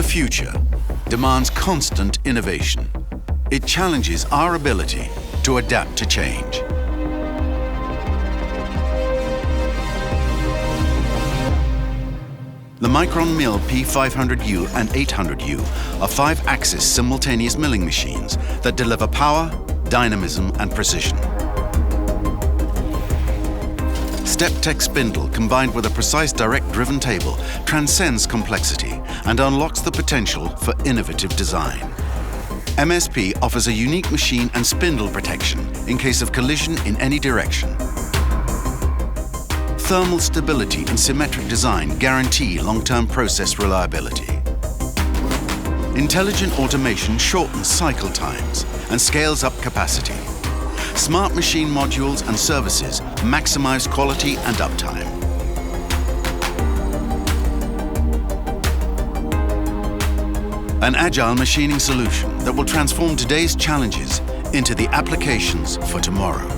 future demands constant innovation. It challenges our ability to adapt to change. The Mikron MILL P500U and 800U are 5-axis simultaneous milling machines that deliver power, dynamism and precision. StepTech spindle combined with a precise direct-driven table transcends complexity and unlocks the potential for innovative design. MSP offers a unique machine and spindle protection in case of collision in any direction. Thermal stability and symmetric design guarantee long-term process reliability. Intelligent automation shortens cycle times and scales up capacity. Smart machine modules and services maximize quality and uptime. An agile machining solution that will transform today's challenges into the applications for tomorrow.